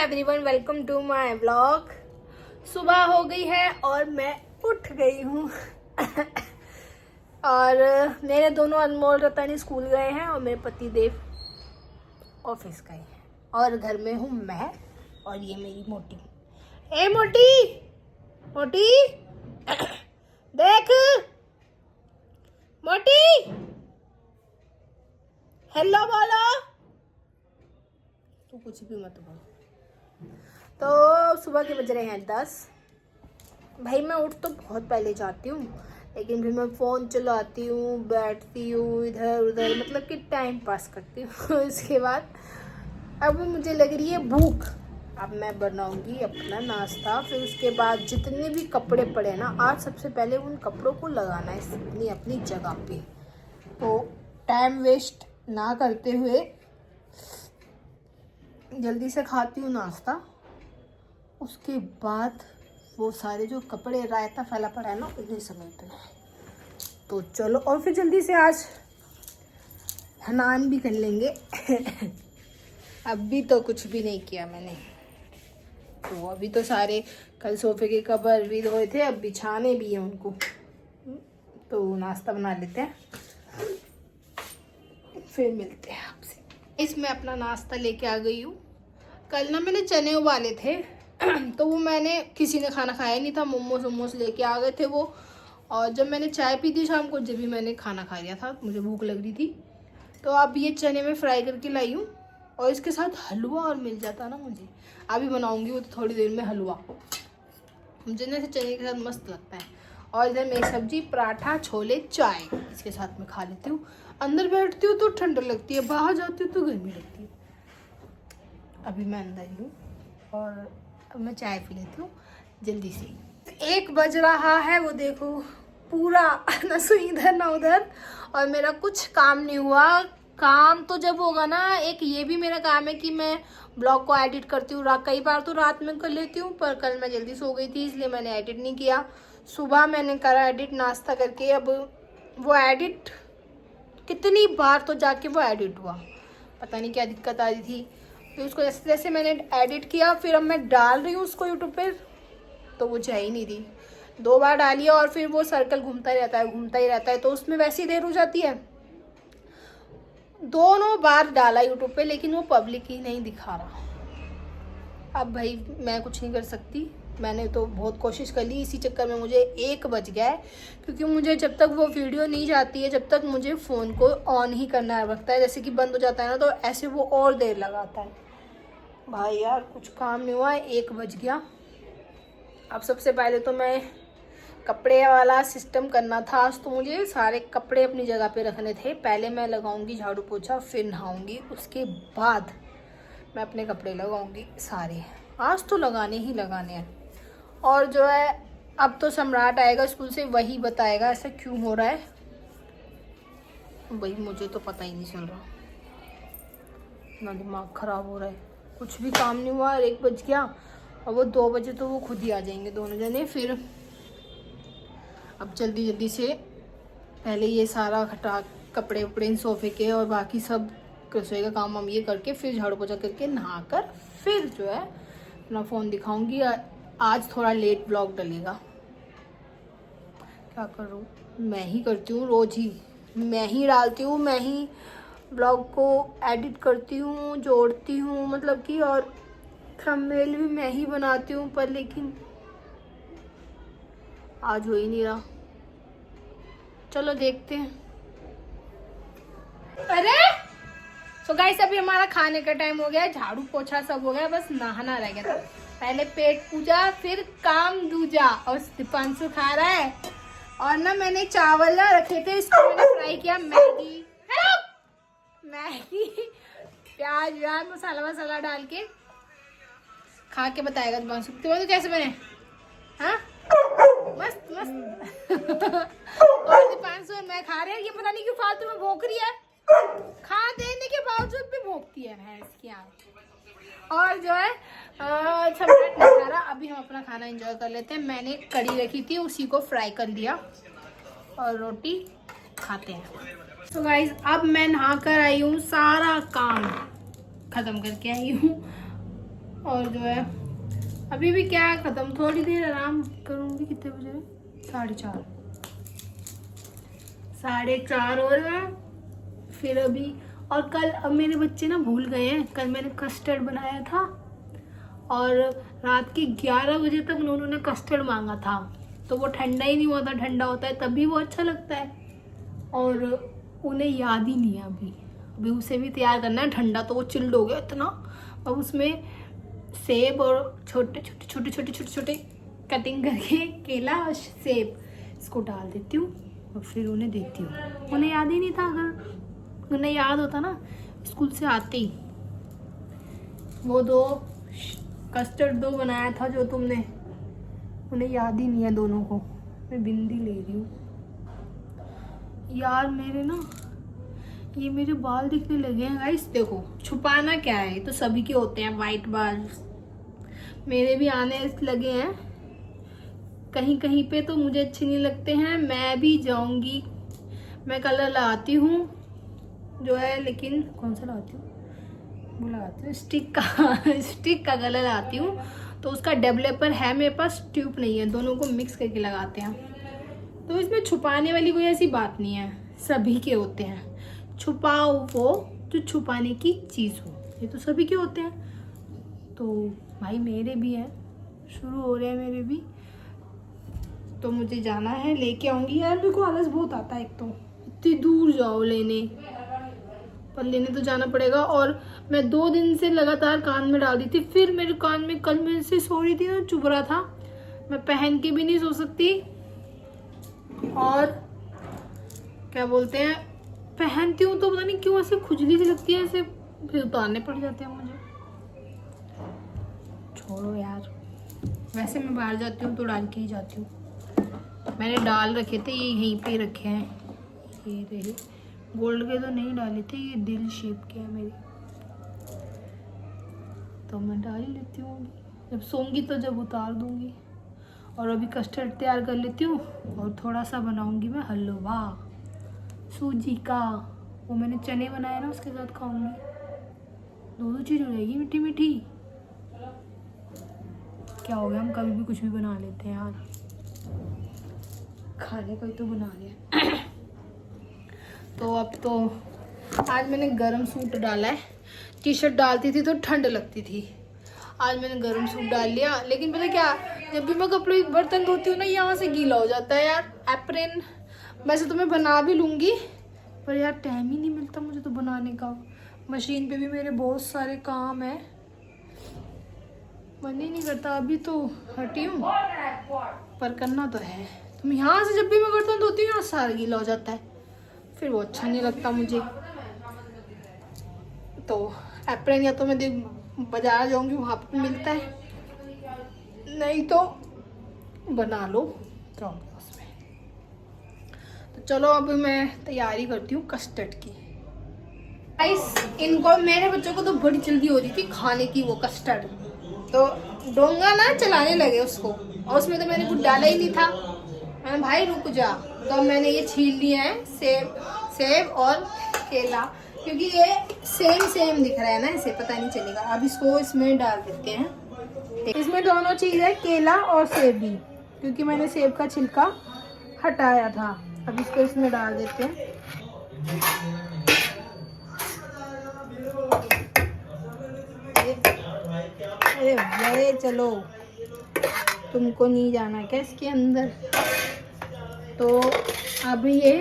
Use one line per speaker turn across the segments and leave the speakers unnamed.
Everyone, welcome to my vlog. सुबह हो गई है और मैं उठ गई हूँ और मेरे दोनों अनमोल रतन स्कूल गए हैं और मेरे पति देव ऑफिस गए हैं और घर में हूँ मैं और ये मेरी मोटी। ए मोटी मोटी देख मोटी, हेलो बोलो। तो कुछ भी मत बोलो। तो सुबह के बज रहे हैं 10। भाई मैं उठ तो बहुत पहले जाती हूँ, लेकिन फिर मैं फ़ोन चलाती हूँ, बैठती हूँ इधर उधर, मतलब कि टाइम पास करती हूँ। इसके बाद अब मुझे लग रही है भूख। अब मैं बनाऊंगी अपना नाश्ता, फिर उसके बाद जितने भी कपड़े पड़े ना, आज सबसे पहले उन कपड़ों को लगाना है अपनी अपनी जगह पे। तो टाइम वेस्ट ना करते हुए जल्दी से खाती हूँ नाश्ता, उसके बाद वो सारे जो कपड़े रायता फैला पड़ा है ना उन्हें समेटना है। तो चलो, और फिर जल्दी से आज स्नान भी कर लेंगे। अभी तो कुछ भी नहीं किया मैंने, तो अभी तो सारे कल सोफे के कवर भी धोए थे, अब बिछाने भी हैं उनको। तो नाश्ता बना लेते हैं, फिर मिलते हैं आपसे। इसमें अपना नाश्ता लेके आ गई हूँ। कल ना मैंने चने उबाले थे तो वो मैंने, किसी ने खाना खाया नहीं था, मोमोज वोमोज लेके आ गए थे वो। और जब मैंने चाय पी थी शाम को, जब भी मैंने खाना खा लिया था, मुझे भूख लग रही थी। तो अब ये चने में फ्राई करके लाई हूँ और इसके साथ हलवा और मिल जाता ना मुझे, अभी बनाऊंगी वो तो थोड़ी देर में हलवा। मुझे ना चने के साथ मस्त लगता है। और इधर मेरी सब्जी, पराठा, छोले, चाय इसके साथ में खा लेती हूँ। अंदर बैठती हूँ तो ठंड लगती है, बाहर जाती हूँ तो गर्मी लगती है। अभी मैं अंदर ही हूँ और अब मैं चाय पी लेती हूँ जल्दी से। 1 बज रहा है, वो देखो पूरा ना सुई इधर ना उधर, और मेरा कुछ काम नहीं हुआ। काम तो जब होगा ना, एक ये भी मेरा काम है कि मैं ब्लॉग को एडिट करती हूँ। कई बार तो रात में कर लेती हूँ, पर कल मैं जल्दी सो गई थी इसलिए मैंने एडिट नहीं किया। सुबह मैंने करा एडिट नाश्ता करके। अब वो एडिट कितनी बार तो जाके वो एडिट हुआ, पता नहीं क्या दिक्कत आ रही थी। फिर उसको जैसे जैसे मैंने एडिट किया, फिर अब मैं डाल रही हूँ उसको यूट्यूब पर, तो वो जा ही नहीं रही। 2 बार डाली और फिर वो सर्कल घूमता ही रहता है, तो उसमें वैसी देर हो जाती है। दोनों बार डाला यूट्यूब पे, लेकिन वो पब्लिक ही नहीं दिखा रहा। अब भाई मैं कुछ नहीं कर सकती, मैंने तो बहुत कोशिश कर ली। इसी चक्कर में मुझे 1 बज गया है, क्योंकि मुझे जब तक वो वीडियो नहीं जाती है, जब तक मुझे फ़ोन को ऑन ही करना रखता है। जैसे कि बंद हो जाता है ना, तो ऐसे वो और देर लगाता है। भाई यार कुछ काम नहीं हुआ, 1 बज गया। अब सबसे पहले तो मैं कपड़े वाला सिस्टम करना था आज, तो मुझे सारे कपड़े अपनी जगह पे रखने थे। पहले मैं लगाऊंगी झाड़ू पोछा, फिर नहाऊंगी, उसके बाद मैं अपने कपड़े लगाऊंगी सारे। आज तो लगाने ही लगाने हैं। और जो है, अब तो सम्राट आएगा स्कूल से, वही बताएगा ऐसा क्यों हो रहा है। भाई मुझे तो पता ही नहीं चल रहा, इतना दिमाग ख़राब हो रहा है। कुछ भी काम नहीं हुआ, 1 बज गया और वो 2 बजे तो वो खुद ही आ जाएंगे दोनों जने। फिर अब जल्दी जल्दी से पहले ये सारा हटा, कपड़े उपड़े इन सोफे के और बाकी सब रसोई का काम हम ये करके, फिर झाड़ू पोछा करके नहा कर, फिर जो है अपना फ़ोन दिखाऊंगी। आज थोड़ा लेट ब्लॉग डलेगा, क्या करूँ, मैं ही करती हूँ, रोज़ ही मैं ही डालती हूँ, मैं ही ब्लॉग को एडिट करती हूँ, जोड़ती हूँ, मतलब कि, और थंबनेल भी मैं ही बनाती हूँ, पर लेकिन आज हो ही नहीं रहा। चलो देखते हैं। अरे तो गाइस, अभी हमारा खाने का टाइम हो गया, झाड़ू पोछा सब हो गया, बस नहाना रह गया था। पहले पेट पूजा, फिर काम दूजा। और दीपांशु खा रहा है। और ना मैंने चावल ना रखे थे, इसको मैंने फ्राई किया, मैगी प्याज व्याज मसाला वसाला डाल के खा के बताएगा दीपांशु कैसे बने। हाँ मस्त मस्त। और दीपांशु और मैं खा रहे हैं। ये पता नहीं क्यों फालतू में भौंक रही है, खा देने के बावजूद भी भौंकती है भैंस की आँख। और जो है सम्राट नहीं खा रहा। अभी हम अपना खाना एंजॉय कर लेते हैं। मैंने कढ़ी रखी थी, उसी को फ्राई कर लिया और रोटी खाते हैं। तो गाइज अब मैं नहा कर आई हूँ, सारा काम खत्म करके आई हूँ। और जो है अभी भी क्या ख़त्म, थोड़ी देर आराम करूँगी। कितने बजे? 4:30। 4:30 हो रहा है फिर अभी। और कल अब मेरे बच्चे ना भूल गए हैं, कल मैंने कस्टर्ड बनाया था और रात के 11 बजे तक उन्होंने कस्टर्ड मांगा था, तो वो ठंडा ही नहीं हुआ था। ठंडा होता है तभी वो अच्छा लगता है, और उन्हें याद ही नहीं है अभी उसे भी तैयार करना है। ठंडा तो वो चिल्ड हो गया इतना। अब उसमें सेब और छोटे छोटे कटिंग करके केला और सेब इसको डाल देती हूँ और फिर उन्हें देती हूँ। उन्हें याद ही नहीं था, अगर उन्हें याद होता ना स्कूल से आते ही। वो कस्टर्ड 2 बनाया था जो तुमने, उन्हें याद ही नहीं है दोनों को। मैं बिंदी ले रही हूँ यार। ये मेरे बाल दिखने लगे हैं गाइस। देखो छुपाना क्या है, तो सभी के होते हैं वाइट बाल, मेरे भी आने लगे हैं। कहीं कहीं पे तो मुझे अच्छे नहीं लगते हैं, मैं भी जाऊंगी। मैं कलर लगाती हूँ जो है, लेकिन कौन सा लगाती हूँ? वो लगाती हूँ स्टिक का कलर लगाती हूँ। तो उसका डेवलपर है मेरे पास, ट्यूब नहीं है, दोनों को मिक्स करके लगाते हैं। तो इसमें छुपाने वाली कोई ऐसी बात नहीं है, सभी के होते हैं। छुपाओ वो जो छुपाने की चीज़ हो, ये तो सभी के होते हैं। तो भाई मेरे भी हैं, शुरू हो रहे हैं मेरे भी। तो मुझे जाना है, लेके आऊँगी यार। मेरे को आलस बहुत आता है, एक तो इतनी दूर जाओ लेने, पर लेने तो जाना पड़ेगा। और मैं 2 दिन से लगातार कान में डाल दी थी, फिर मेरे कान में कल मेरे से सो रही थी ना, चुभ रहा था। मैं पहन के भी नहीं सो सकती, और क्या बोलते हैं, पहनती हूँ तो पता नहीं क्यों ऐसे खुजली सी लगती है, ऐसे फिर उतारने पड़ जाते हैं मुझे। छोड़ो यार, वैसे मैं बाहर जाती हूँ तो डाल के ही जाती हूँ। मैंने डाल रखे थे, ये यहीं पे रखे हैं, ये रहे। गोल्ड के तो नहीं डाले थे, ये दिल शेप के हैं मेरे, तो मैं डाल ही लेती हूँ। जब सोऊंगी तो जब उतार दूंगी। और अभी कस्टर्ड तैयार कर लेती हूँ, और थोड़ा सा बनाऊंगी मैं हलवा सूजी का। वो मैंने चने बनाए ना, उसके साथ खाऊंगी। 2 चीज़ हो जाएगी मीठी मीठी। क्या हो गया, हम कभी भी कुछ भी बना लेते हैं यार, खाने को ही तो बना लिया। तो अब तो आज मैंने गरम सूट डाला है। टी-शर्ट डालती थी तो ठंड लगती थी, आज मैंने गरम सूट डाल लिया। लेकिन पता क्या, जब भी मैं कपड़े बर्तन धोती हूँ ना, यहाँ से गीला हो जाता है यार। एप्रन वैसे तो मैं बना भी लूँगी, पर यार टाइम ही नहीं मिलता मुझे तो बनाने का। मशीन पे भी मेरे बहुत सारे काम है, मन ही नहीं करता। अभी तो हटी हूँ, पर करना तो है। तुम यहाँ से जब भी मैं बर्तन धोती हूँ, यहाँ सारा गीला हो जाता है, फिर वो अच्छा नहीं लगता मुझे। तो एप्रन या तो मैं बाजार जाऊंगी, वहाँ पे मिलता है, नहीं तो बना लो तो उसमें। तो चलो अब मैं तैयारी करती हूँ कस्टर्ड की। गाइस, इनको, मेरे बच्चों को तो बड़ी जल्दी हो रही थी खाने की वो कस्टर्ड, तो डोंगा ना चलाने लगे उसको, और उसमें तो मैंने कुछ डाला ही नहीं था। मैंने भाई रुक जा, तो मैंने ये छील लिए हैं सेब और केला, क्योंकि ये सेम दिख रहा है ना, इसे पता नहीं चलेगा। अब इसको इसमें डाल देते हैं। इसमें दोनों चीज़ है, केला और सेब भी, क्योंकि मैंने सेब का छिलका हटाया था। अब इसको इसमें डाल देते हैं। अरे चलो, तुमको नहीं जाना क्या इसके अंदर? तो अब ये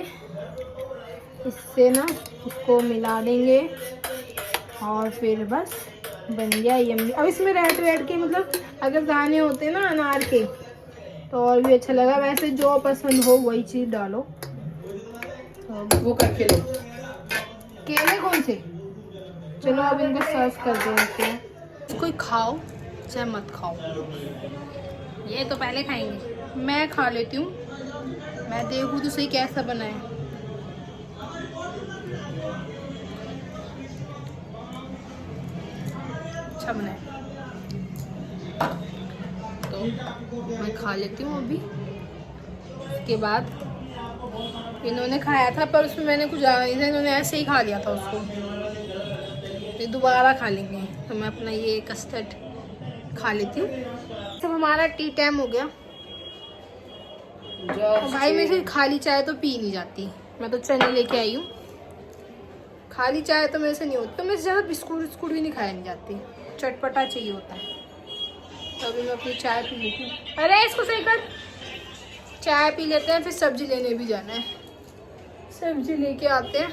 इससे ना इसको मिला देंगे, और फिर बस बन गया यम्मी। अब इसमें रेड के मतलब अगर दाने होते ना अनार के, तो और भी अच्छा लगा। वैसे जो पसंद हो वही चीज़ डालो। तो वो करके लो। केले कौन से? चलो अब इनको सर्व कर देते हैं। कोई खाओ चाहे मत खाओ, ये तो पहले खाएंगे, मैं खा लेती हूँ। मैं देखूँ तो सही कैसा बना है। अच्छा बना है, तो मैं खा लेती हूँ अभी। उसके बाद इन्होंने खाया था, पर उसमें मैंने कुछ डाला नहीं था, इन्होंने ऐसे ही खा लिया था उसको। तो दोबारा खा लेंगे। तो मैं अपना ये कस्टर्ड खा लेती हूँ। सब हमारा टी टाइम हो गया। तो भाई मेरे से खाली चाय तो पी नहीं जाती। मैं तो चने लेके आई हूँ। खाली चाय तो मेरे से नहीं होती। तो मेरे से ज़्यादा बिस्कुट भी नहीं खाया नहीं जाती। चटपटा चाहिए होता है। तो अभी मैं अपनी चाय पी लेती हूँ। अरे इसको सही कर। चाय पी लेते हैं, फिर सब्जी लेने भी जाना है। सब्जी लेके आते हैं।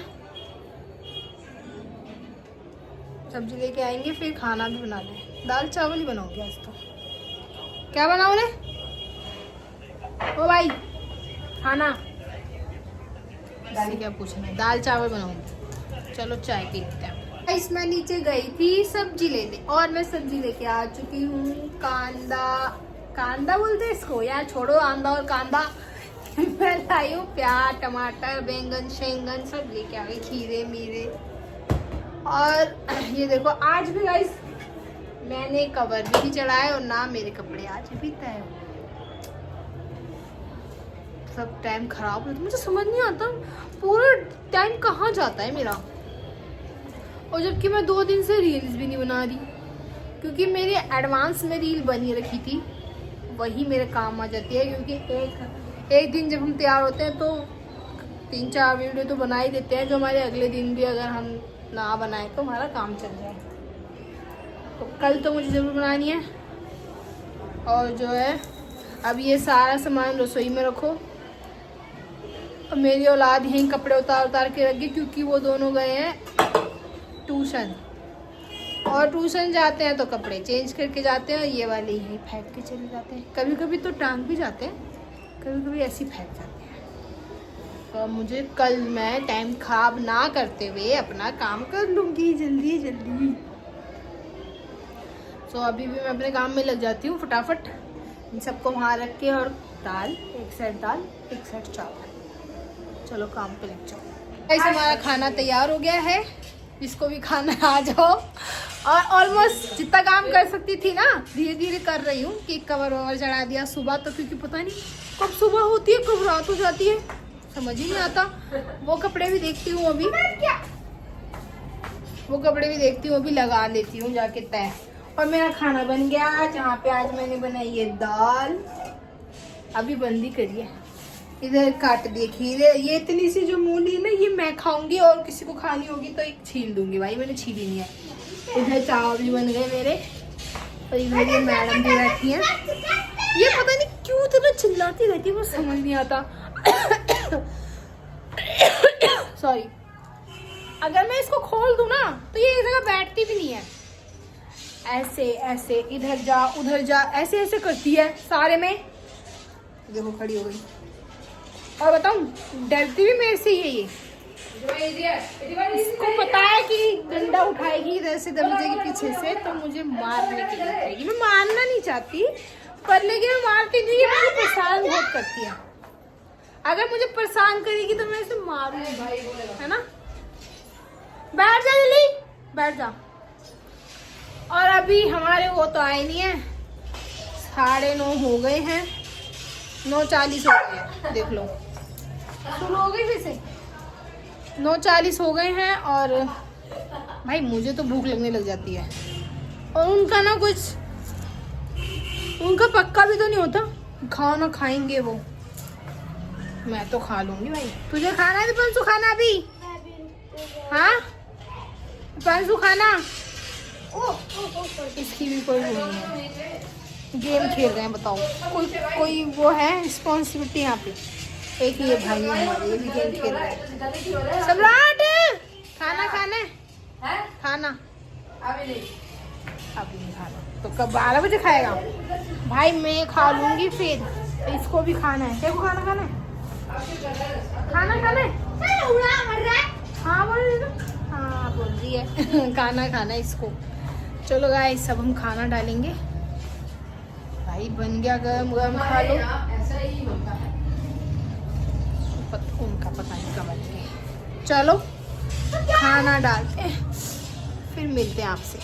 सब्जी लेके आएंगे, फिर खाना भी बना लें। दाल चावल ही बनाऊंगी आज तो। क्या बनाऊँ ने? ओ भाई खाना इससे क्या पूछना है? दाल चावल बनाऊंगी। चलो चाय पी लेते हैं। मैं नीचे गई थी सब्जी लेने और मैं सब्जी लेके आ चुकी हूँ। कांदा बोलते हैं इसको यार, छोड़ो आंदा और कांदा। मैं लाई हूँ प्याज, टमाटर, बैंगन शेंगन सब लेके आ गई, खीरे मीरे। और ये देखो आज भी गाइस मैंने कवर भी नहीं चढ़ाया और ना मेरे कपड़े आज भी तय हुए। सब टाइम खराब होता है, मुझे समझ नहीं आता पूरा टाइम कहाँ जाता है मेरा। और जबकि मैं 2 दिन से रील्स भी नहीं बना रही, क्योंकि मेरी एडवांस में रील बनी रखी थी, वही मेरे काम आ जाती है। क्योंकि एक दिन जब हम तैयार होते हैं तो 3-4 वीडियो तो बना ही देते हैं, जो हमारे अगले दिन भी अगर हम ना बनाए तो हमारा काम चल जाए। तो कल तो मुझे ज़रूर बनानी है। और जो है अब ये सारा सामान रसोई में रखो। और मेरी औलाद यहीं कपड़े उतार के रख गई, क्योंकि वो दोनों गए हैं ट्यूशन। और ट्यूशन जाते हैं तो कपड़े चेंज करके जाते हैं और ये वाले यहीं फेंक के चले जाते हैं। कभी कभी तो टांग भी जाते हैं, कभी कभी ऐसे ही फेंक जाते हैं। तो मुझे कल मैं टाइम खराब ना करते हुए अपना काम कर लूँगी जल्दी जल्दी। तो अभी भी मैं अपने काम में लग जाती हूँ फटाफट। इन सबको वहाँ रख के, और दाल एक साइड, दाल एक साइड चावल। चलो काम पे लग जाओ। ऐसे हमारा खाना तैयार हो गया है, जिसको भी खाना आ जाओ। और ऑलमोस्ट जितना काम कर सकती थी ना धीरे धीरे कर रही हूँ। कि कवर ववर चढ़ा दिया सुबह, तो क्योंकि पता नहीं कब सुबह होती है कब रात हो जाती है, समझ ही नहीं आता। वो कपड़े भी देखती हूँ अभी, अभी लगा लेती हूँ जाके तय। और मेरा खाना बन गया, जहाँ पे आज मैंने बनाई है दाल, अभी बंदी करिए। इधर काट दिए खीरे। ये इतनी सी जो मूली है ना, ये मैं खाऊंगी, और किसी को खानी होगी तो एक छील दूंगी। भाई मैंने छीली नहीं है। इधर चावल भी बन गए मेरे, और इधर ये मैडम भी बैठी हैं। ये पता नहीं क्यों इतना चिल्लाती रहती है, मुझे समझ नहीं आता। सॉरी। अगर मैं इसको खोल दूं ना तो ये एक जगह बैठती भी नहीं है। ऐसे ऐसे इधर जा उधर जा, ऐसे ऐसे करती है सारे में। देखो खड़ी हो गई। और बताऊं, डरती भी मेरे से ही है ये। इसको पता है कि डंडा उठाएगी इधर से, दबेगी पीछे से, तो मुझे मारने की जाएगी। मैं मारना नहीं चाहती, पर लेकिन मैं मारती नहीं। ये मुझे परेशान बहुत करती है। अगर मुझे परेशान करेगी तो मैं इसे मारूंगी भाई, है ना। बैठ जा जल्दी, बैठ जा। और अभी हमारे वो तो आए नहीं है। 9:30 हो गए हैं, 9:40 हो गए हैं। देख लो शुरू हो गई फिर से। 9:40 हो गए हैं। और भाई मुझे तो भूख लगने लग जाती है। और उनका ना कुछ, उनका पक्का भी तो नहीं होता खाना खाएंगे वो। मैं तो खा लूंगी भाई। तुझे खाना है पंसु, खाना भी? हाँ पंसु खाना। इसकी भी कोई वो नहीं है। गेम खेल रहे हैं, बताओ कोई वो है रिस्पॉन्सिबिलिटी यहाँ पे। एक ये भाई है हमारे, ये भी गेम खेल रहे हैं। सम्राट खाना खाना है? खाना अभी नहीं खाना। तो कब 12 बजे खाएगा? भाई मैं खा लूंगी, फिर इसको भी खाना है। देखो खाना खाना है, खाना खाना है। हाँ बोल रही है, हाँ बोल रही है। खाना खाना है इसको। चलो गाइस सब हम खाना डालेंगे। भाई बन गया, गरम गरम खा लो। ऐसा ही होता है, उनका पता नहीं कब बन। चलो खाना डालते हैं, फिर मिलते हैं आपसे।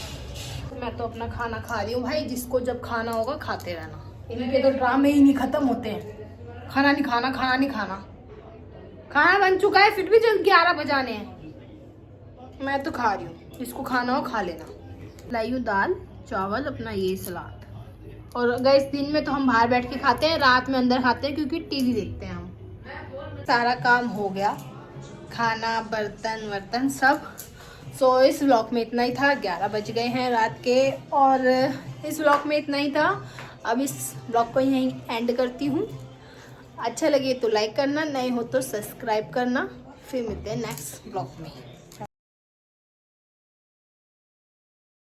मैं तो अपना खाना खा रही हूँ भाई। जिसको जब खाना होगा खाते रहना, इनके तो ड्रामे ही नहीं खत्म होते हैं। खाना नहीं खाना, खाना नहीं खाना। खाना बन चुका है, फिर भी जब 11 बजाने हैं। मैं तो खा रही हूँ, जिसको खाना हो खा लेना। लाई हूँ दाल, चावल, अपना ये सलाद। और गाइस दिन में तो हम बाहर बैठ के खाते हैं, रात में अंदर खाते हैं क्योंकि टीवी देखते हैं हम। सारा काम हो गया, खाना बर्तन वर्तन सब। सो इस व्लॉग में इतना ही था। 11 बज गए हैं रात के, और इस व्लॉग में इतना ही था। अब इस व्लॉग को यहीं एंड करती हूँ। अच्छा लगे तो लाइक करना, नए हो तो सब्सक्राइब करना। फिर मिलते हैं नेक्स्ट व्लॉग में।